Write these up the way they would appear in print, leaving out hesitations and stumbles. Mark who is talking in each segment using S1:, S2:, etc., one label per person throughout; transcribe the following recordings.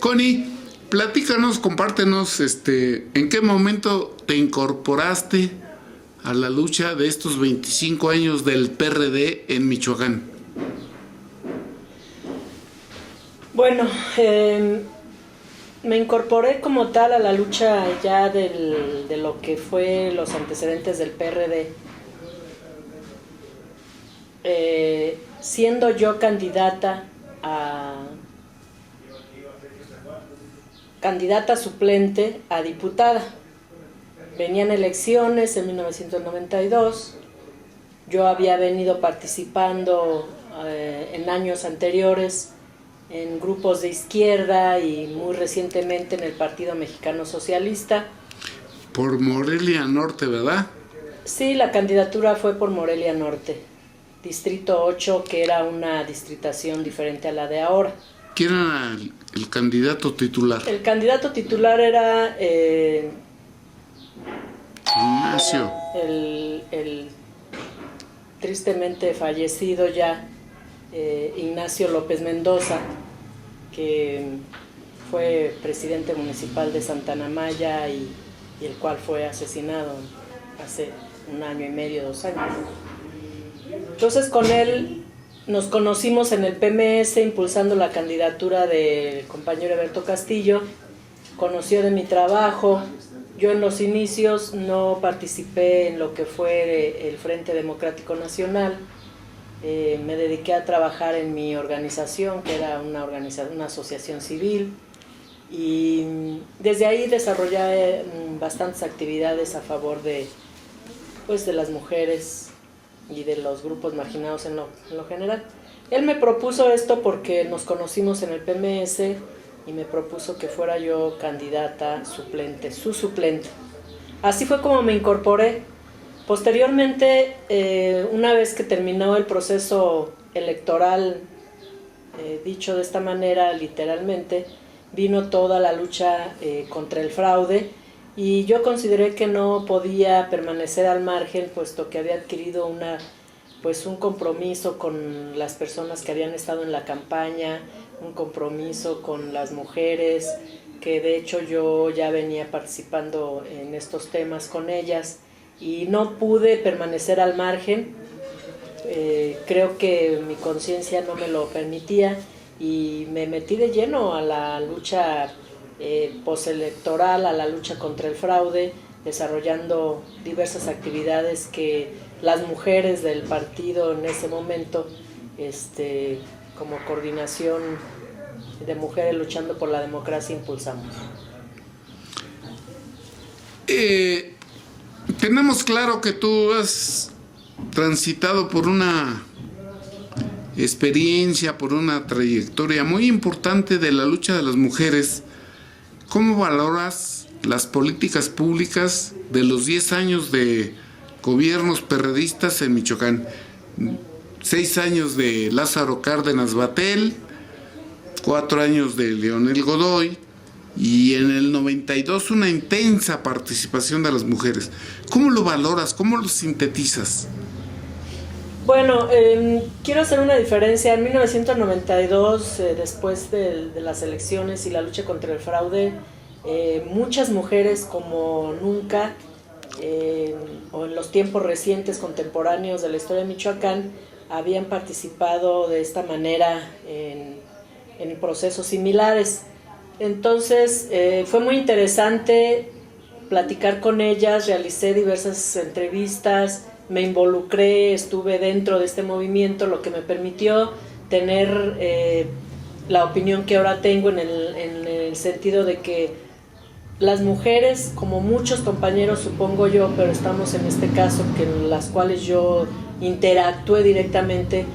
S1: Connie, platícanos, compártenos, ¿en qué momento te incorporaste a la lucha de estos 25 años del PRD en Michoacán?
S2: Bueno, me incorporé como tal a la lucha ya de lo que fue los antecedentes del PRD. Siendo yo candidata suplente a diputada. Venían elecciones en 1992, yo había venido participando en años anteriores en grupos de izquierda y muy recientemente en el Partido Mexicano Socialista.
S1: Por Morelia Norte, ¿verdad?
S2: Sí, la candidatura fue por Morelia Norte, Distrito 8, que era una distritación diferente a la de ahora.
S1: ¿Quién era el candidato titular?
S2: El candidato titular era
S1: Ignacio.
S2: el tristemente fallecido ya Ignacio López Mendoza, que fue presidente municipal de Santana Maya y el cual fue asesinado hace 1 año y medio, 2 años. Entonces con él nos conocimos en el PMS impulsando la candidatura del compañero Eberto Castillo. Conoció de mi trabajo. Yo en los inicios no participé en lo que fue el Frente Democrático Nacional. Me dediqué a trabajar en mi organización, que era una asociación civil, y desde ahí desarrollé bastantes actividades a favor de las mujeres y de los grupos marginados en lo general. Él me propuso esto porque nos conocimos en el PMS y me propuso que fuera yo candidata suplente, su suplente. Así fue como me incorporé. Posteriormente, una vez que terminó el proceso electoral, dicho de esta manera literalmente, vino toda la lucha contra el fraude, y yo consideré que no podía permanecer al margen, puesto que había adquirido un compromiso con las personas que habían estado en la campaña, un compromiso con las mujeres, que de hecho yo ya venía participando en estos temas con ellas, y no pude permanecer al margen. Creo que mi conciencia no me lo permitía y me metí de lleno a la lucha postelectoral, a la lucha contra el fraude, desarrollando diversas actividades que las mujeres del partido en ese momento, como coordinación de mujeres luchando por la democracia, impulsamos.
S1: Tenemos claro que tú has transitado por una experiencia, por una trayectoria muy importante de la lucha de las mujeres. ¿Cómo valoras las políticas públicas de los 10 años de gobiernos perredistas en Michoacán? 6 años de Lázaro Cárdenas Batel, 4 años de Leonel Godoy, y en el 92 una intensa participación de las mujeres. ¿Cómo lo valoras? ¿Cómo lo sintetizas?
S2: Bueno, quiero hacer una diferencia. En 1992, después de las elecciones y la lucha contra el fraude, muchas mujeres como nunca, o en los tiempos recientes, contemporáneos de la historia de Michoacán, habían participado de esta manera en procesos similares. Entonces fue muy interesante platicar con ellas, realicé diversas entrevistas, me involucré, estuve dentro de este movimiento, lo que me permitió tener la opinión que ahora tengo en el sentido de que las mujeres, como muchos compañeros supongo yo, pero estamos en este caso que en las cuales yo interactué directamente,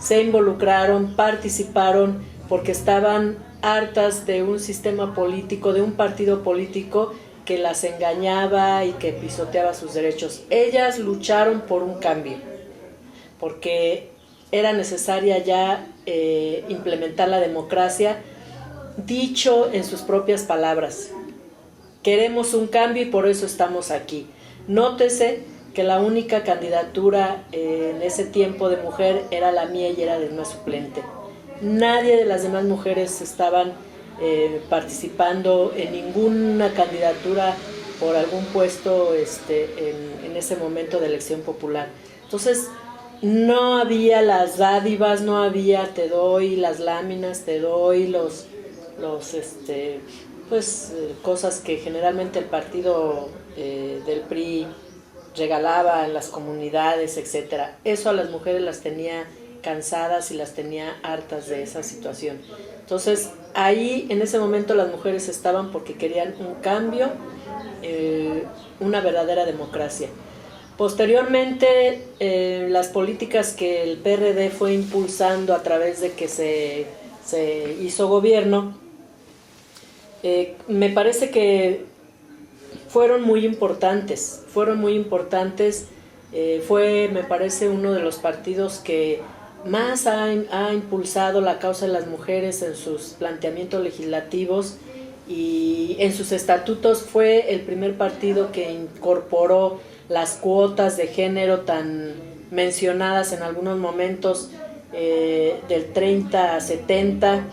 S2: se involucraron, participaron, porque estaban hartas de un sistema político, de un partido político que las engañaba y que pisoteaba sus derechos. Ellas lucharon por un cambio, porque era necesaria ya implementar la democracia, dicho en sus propias palabras. Queremos un cambio y por eso estamos aquí. Nótese que la única candidatura en ese tiempo de mujer era la mía y era de una suplente. Nadie de las demás mujeres estaban participando en ninguna candidatura por algún puesto en ese momento de elección popular. Entonces no había las dádivas, no había te doy las láminas, te doy cosas que generalmente el partido del PRI regalaba en las comunidades, etcétera. Eso a las mujeres las tenía cansadas y las tenía hartas de esa situación. Entonces ahí en ese momento las mujeres estaban porque querían un cambio, una verdadera democracia. Posteriormente las políticas que el PRD fue impulsando a través de que se hizo gobierno, me parece que fueron muy importantes, fue, me parece, uno de los partidos que más ha impulsado la causa de las mujeres en sus planteamientos legislativos y en sus estatutos. Fue el primer partido que incorporó las cuotas de género tan mencionadas en algunos momentos, del 30 a 70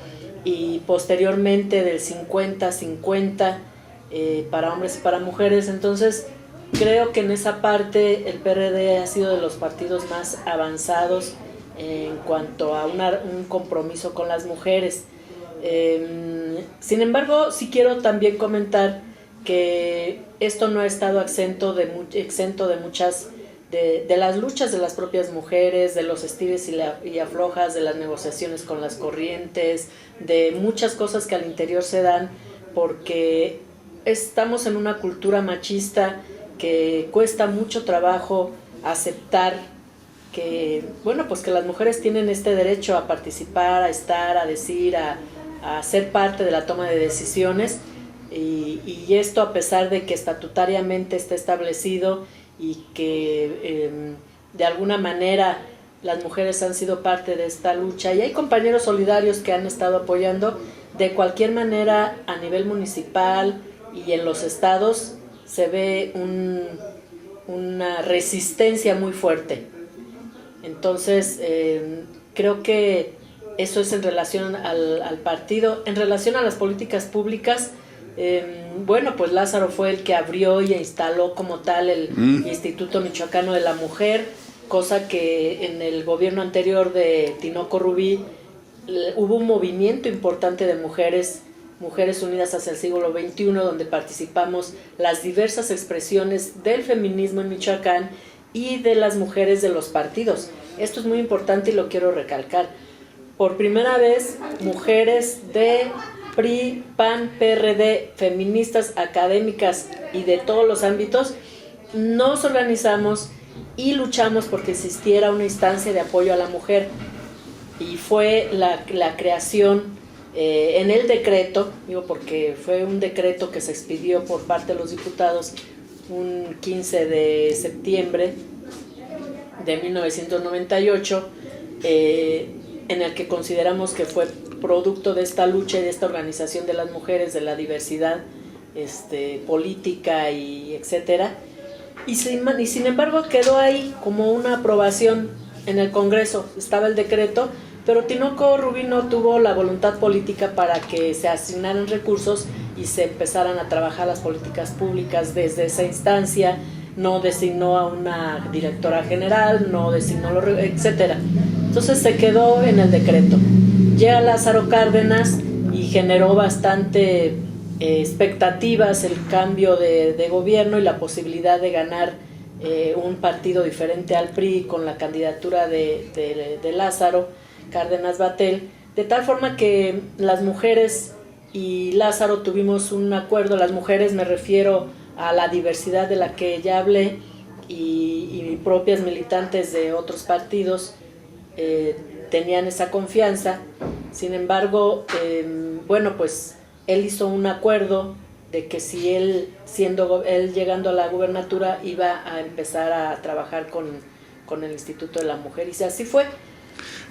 S2: y posteriormente del 50 a 50, para hombres y para mujeres. Entonces creo que en esa parte el PRD ha sido de los partidos más avanzados en cuanto a un compromiso con las mujeres. Sin embargo, sí quiero también comentar que esto no ha estado exento de muchas de las luchas de las propias mujeres, de los estires y aflojas, de las negociaciones con las corrientes, de muchas cosas que al interior se dan, porque estamos en una cultura machista que cuesta mucho trabajo aceptar que, bueno, pues que las mujeres tienen este derecho a participar, a estar, a decir, a ser parte de la toma de decisiones, y esto a pesar de que estatutariamente está establecido y que de alguna manera las mujeres han sido parte de esta lucha, y hay compañeros solidarios que han estado apoyando. De cualquier manera, a nivel municipal y en los estados se ve una resistencia muy fuerte. Entonces creo que eso es en relación al partido. En relación a las políticas públicas, bueno, pues Lázaro fue el que abrió y instaló como tal el Instituto Michoacano de la Mujer, cosa que en el gobierno anterior de Tinoco Rubí hubo un movimiento importante de Mujeres Unidas hacia el siglo XXI, donde participamos las diversas expresiones del feminismo en Michoacán y de las mujeres de los partidos. Esto es muy importante y lo quiero recalcar. Por primera vez, mujeres de PRI, PAN, PRD, feministas, académicas y de todos los ámbitos, nos organizamos y luchamos porque existiera una instancia de apoyo a la mujer, y fue la creación en el decreto, digo porque fue un decreto que se expidió por parte de los diputados un 15 de septiembre de 1998, en el que consideramos que fue producto de esta lucha y de esta organización de las mujeres, de la diversidad política y etcétera, y sin embargo quedó ahí como una aprobación en el Congreso. Estaba el decreto, pero Tinoco Rubí no tuvo la voluntad política para que se asignaran recursos y se empezaran a trabajar las políticas públicas desde esa instancia. No designó a una directora general, no designó etcétera. Entonces se quedó en el decreto. Llega Lázaro Cárdenas y generó bastante expectativas el cambio de gobierno y la posibilidad de ganar un partido diferente al PRI con la candidatura de Lázaro Cárdenas Batel, de tal forma que las mujeres y Lázaro tuvimos un acuerdo. Las mujeres, me refiero a la diversidad de la que ya hablé, y propias militantes de otros partidos tenían esa confianza. Sin embargo, bueno, pues él hizo un acuerdo de que si él llegando a la gubernatura iba a empezar a trabajar con el Instituto de la Mujer, y así fue.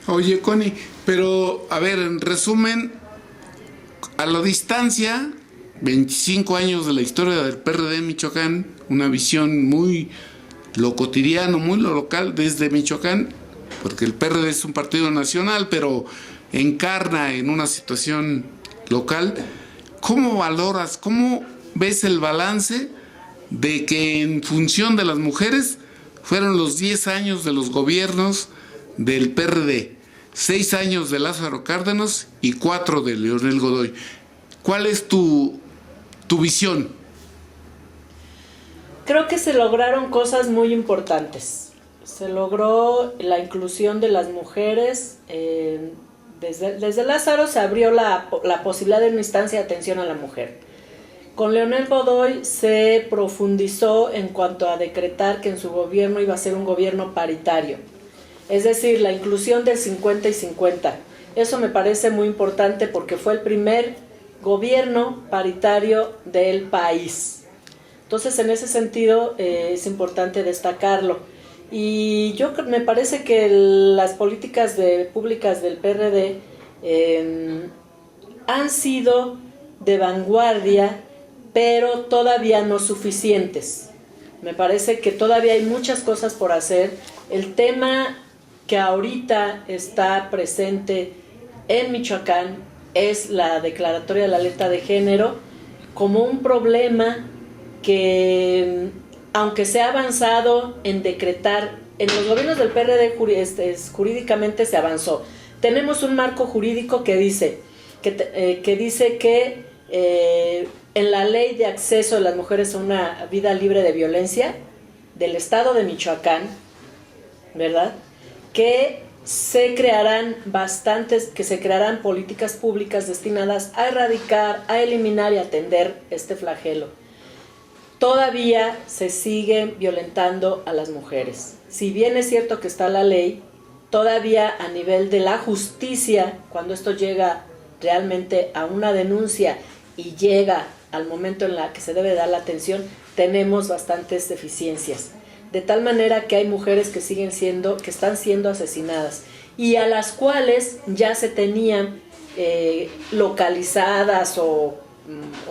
S1: Oye, Connie, pero a ver, en resumen, a la distancia, 25 años de la historia del PRD en Michoacán, una visión muy lo cotidiano, muy lo local desde Michoacán, porque el PRD es un partido nacional, pero encarna en una situación local. ¿Cómo valoras, cómo ves el balance de que en función de las mujeres fueron los 10 años de los gobiernos del PRD, 6 años de Lázaro Cárdenas y 4 de Leonel Godoy? ¿Cuál es tu visión?
S2: Creo que se lograron cosas muy importantes. Se logró la inclusión de las mujeres. Desde Lázaro se abrió la posibilidad de una instancia de atención a la mujer. Con Leonel Godoy se profundizó en cuanto a decretar que en su gobierno iba a ser un gobierno paritario. Es decir, la inclusión del 50 y 50. Eso me parece muy importante porque fue el primer gobierno paritario del país. Entonces, en ese sentido, es importante destacarlo. Y me parece que las políticas públicas del PRD han sido de vanguardia, pero todavía no suficientes. Me parece que todavía hay muchas cosas por hacer. El tema que ahorita está presente en Michoacán es la declaratoria de la alerta de género como un problema que, aunque se ha avanzado en decretar, en los gobiernos del PRD jurídicamente se avanzó. Tenemos un marco jurídico que dice que en la ley de acceso de las mujeres a una vida libre de violencia del estado de Michoacán, ¿verdad?, que se crearán políticas públicas destinadas a erradicar, a eliminar y atender este flagelo. Todavía se sigue violentando a las mujeres. Si bien es cierto que está la ley, todavía a nivel de la justicia, cuando esto llega realmente a una denuncia y llega al momento en la que se debe dar la atención, tenemos bastantes deficiencias. De tal manera que hay mujeres que están siendo asesinadas y a las cuales ya se tenían localizadas o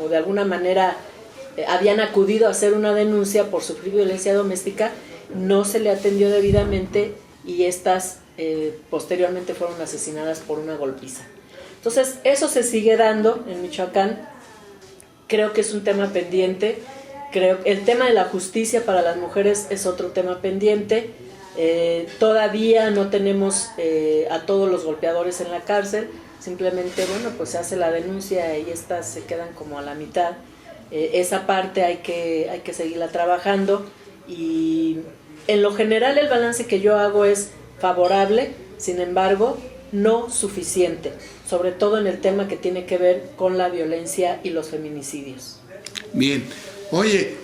S2: de alguna manera habían acudido a hacer una denuncia por sufrir violencia doméstica, no se le atendió debidamente y estas posteriormente fueron asesinadas por una golpiza. Entonces, eso se sigue dando en Michoacán. Creo que es un tema pendiente. Creo que el tema de la justicia para las mujeres es otro tema pendiente. Todavía no tenemos a todos los golpeadores en la cárcel. Simplemente, pues se hace la denuncia y estas se quedan como a la mitad. Esa parte hay que seguirla trabajando y en lo general el balance que yo hago es favorable, sin embargo, no suficiente, sobre todo en el tema que tiene que ver con la violencia y los feminicidios.
S1: Bien. Oye,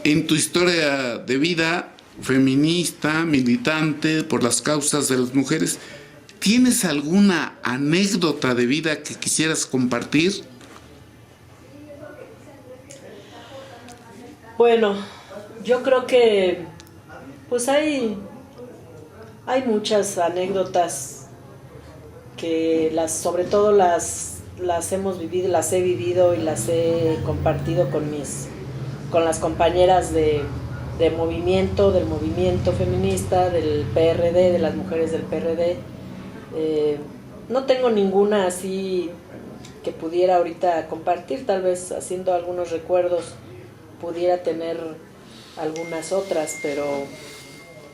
S1: en tu historia de vida feminista, militante por las causas de las mujeres, ¿tienes alguna anécdota de vida que quisieras compartir?
S2: Bueno, yo creo que pues hay muchas anécdotas que sobre todo las hemos vivido, las he vivido y las he compartido con las compañeras del movimiento feminista, del PRD, de las mujeres del PRD. No tengo ninguna así que pudiera ahorita compartir, tal vez haciendo algunos recuerdos pudiera tener algunas otras, pero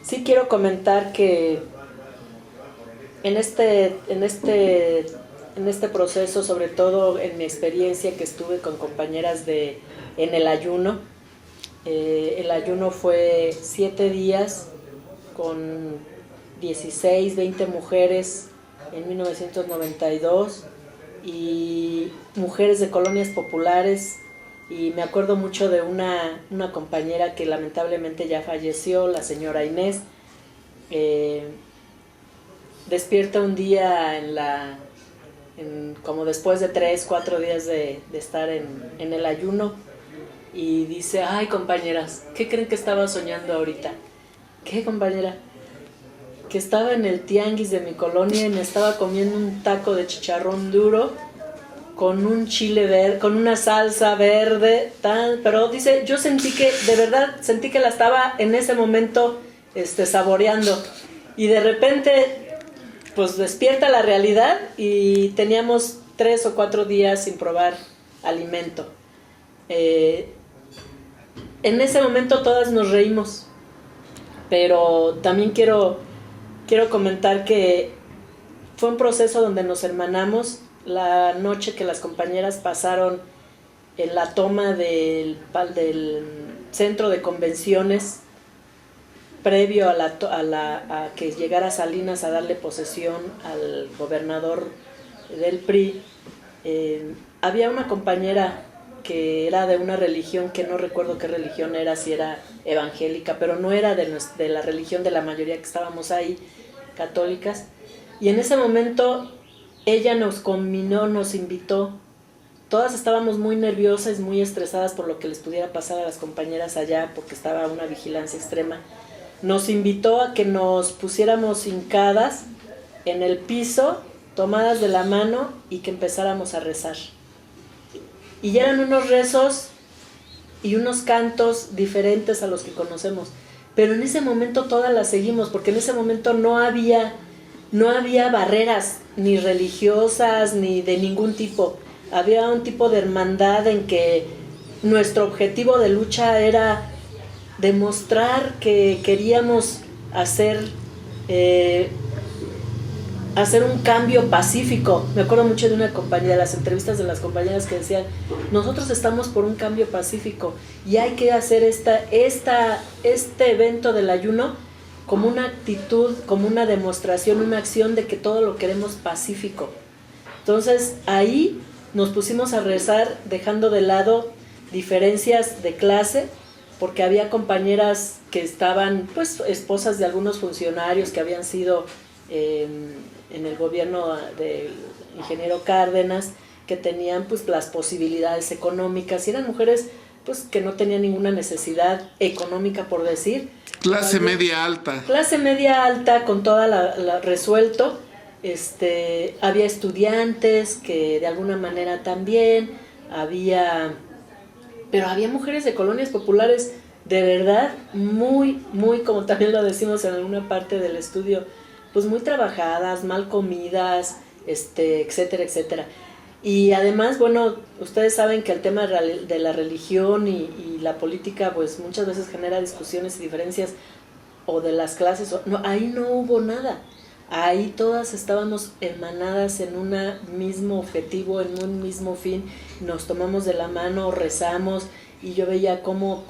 S2: sí quiero comentar que en este proceso, sobre todo en mi experiencia que estuve con compañeras en el ayuno fue 7 días con 16, 20 mujeres en 1992 y mujeres de colonias populares. Y me acuerdo mucho de una compañera que lamentablemente ya falleció, la señora Inés. Despierta un día como después de 3, 4 días de estar en el ayuno y dice: ay, compañeras, ¿qué creen que estaba soñando ahorita? ¿Qué, compañera? Que estaba en el tianguis de mi colonia y me estaba comiendo un taco de chicharrón duro con un chile verde, con una salsa verde, pero dice, yo de verdad sentí que la estaba en ese momento saboreando, y de repente pues despierta la realidad y teníamos 3 o 4 días sin probar alimento. En ese momento todas nos reímos, pero también quiero comentar que fue un proceso donde nos hermanamos. La noche que las compañeras pasaron en la toma del centro de convenciones, previo a que llegara Salinas a darle posesión al gobernador del PRI, había una compañera que era de una religión que no recuerdo qué religión era, si era evangélica, pero no era de la religión de la mayoría que estábamos ahí, católicas, y en ese momento ella nos combinó, nos invitó. Todas estábamos muy nerviosas, muy estresadas por lo que les pudiera pasar a las compañeras allá, porque estaba una vigilancia extrema. Nos invitó a que nos pusiéramos hincadas en el piso, tomadas de la mano, y que empezáramos a rezar. Y eran unos rezos y unos cantos diferentes a los que conocemos. Pero en ese momento todas las seguimos, porque en ese momento no había barreras, ni religiosas, ni de ningún tipo. Había un tipo de hermandad en que nuestro objetivo de lucha era demostrar que queríamos hacer un cambio pacífico. Me acuerdo mucho de una compañera, de las entrevistas de las compañeras que decían: nosotros estamos por un cambio pacífico y hay que hacer este evento del ayuno como una actitud, como una demostración, una acción de que todo lo queremos pacífico. Entonces ahí nos pusimos a rezar, dejando de lado diferencias de clase, porque había compañeras que estaban, pues, esposas de algunos funcionarios que habían sido en el gobierno del ingeniero Cárdenas, que tenían, pues, las posibilidades económicas, y eran mujeres, pues, que no tenían ninguna necesidad económica, por decir.
S1: Clase media alta.
S2: Clase media alta, con toda la resuelto. Había estudiantes que de alguna manera también, pero había mujeres de colonias populares de verdad muy, muy, como también lo decimos en alguna parte del estudio, pues muy trabajadas, mal comidas, etcétera, etcétera. Y además, bueno, ustedes saben que el tema de la religión y la política, pues muchas veces genera discusiones y diferencias, o de las clases, no, ahí no hubo nada. Ahí todas estábamos hermanadas en un mismo objetivo, en un mismo fin. Nos tomamos de la mano, rezamos, y yo veía cómo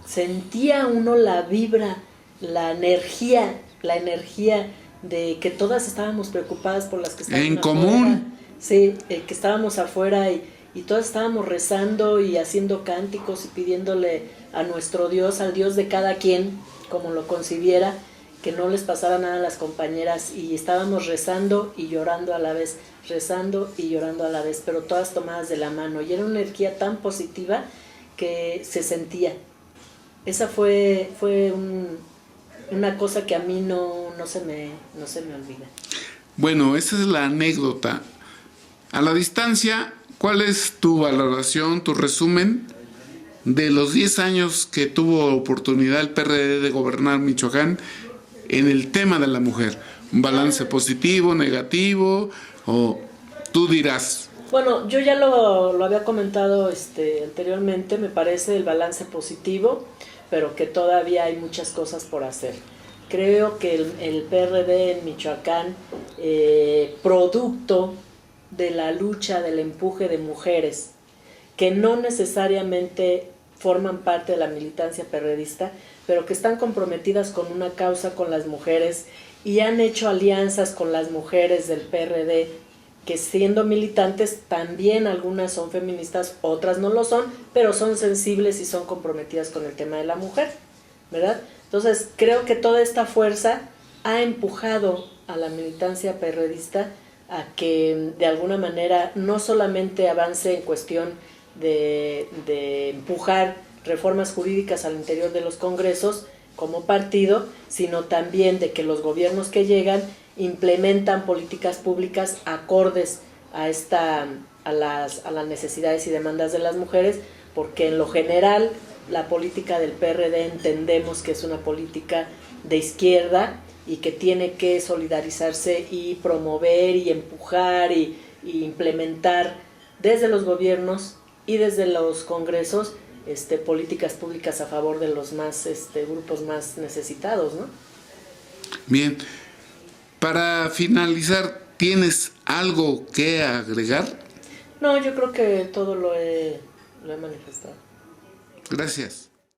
S2: sentía uno la vibra, la energía de que todas estábamos preocupadas por las que estaban
S1: en
S2: afuera.
S1: Común.
S2: Sí, que estábamos afuera y todas estábamos rezando y haciendo cánticos y pidiéndole a nuestro Dios, al Dios de cada quien, como lo concibiera, que no les pasara nada a las compañeras, y estábamos rezando y llorando a la vez, rezando y llorando a la vez, pero todas tomadas de la mano, y era una energía tan positiva que se sentía. Esa fue una cosa que a mí no se me olvida.
S1: Bueno, esa es la anécdota. A la distancia, ¿cuál es tu valoración, tu resumen de los 10 años que tuvo oportunidad el PRD de gobernar Michoacán en el tema de la mujer? ¿Un balance positivo, negativo, o tú dirás?
S2: Bueno, yo ya lo había comentado anteriormente. Me parece el balance positivo, pero que todavía hay muchas cosas por hacer. Creo que el PRD en Michoacán, producto de la lucha, del empuje de mujeres que no necesariamente forman parte de la militancia perredista, pero que están comprometidas con una causa, con las mujeres, y han hecho alianzas con las mujeres del PRD, que siendo militantes también algunas son feministas, otras no lo son, pero son sensibles y son comprometidas con el tema de la mujer, ¿verdad? Entonces creo que toda esta fuerza ha empujado a la militancia perredista a que de alguna manera no solamente avance en cuestión de empujar reformas jurídicas al interior de los congresos como partido, sino también de que los gobiernos que llegan implementan políticas públicas acordes a las necesidades y demandas de las mujeres, porque en lo general la política del PRD entendemos que es una política de izquierda y que tiene que solidarizarse y promover y empujar y y implementar desde los gobiernos y desde los congresos políticas públicas a favor de los más grupos más necesitados, ¿no?
S1: Bien, para finalizar, ¿tienes algo que agregar?
S2: No, yo creo que todo lo he manifestado.
S1: Gracias.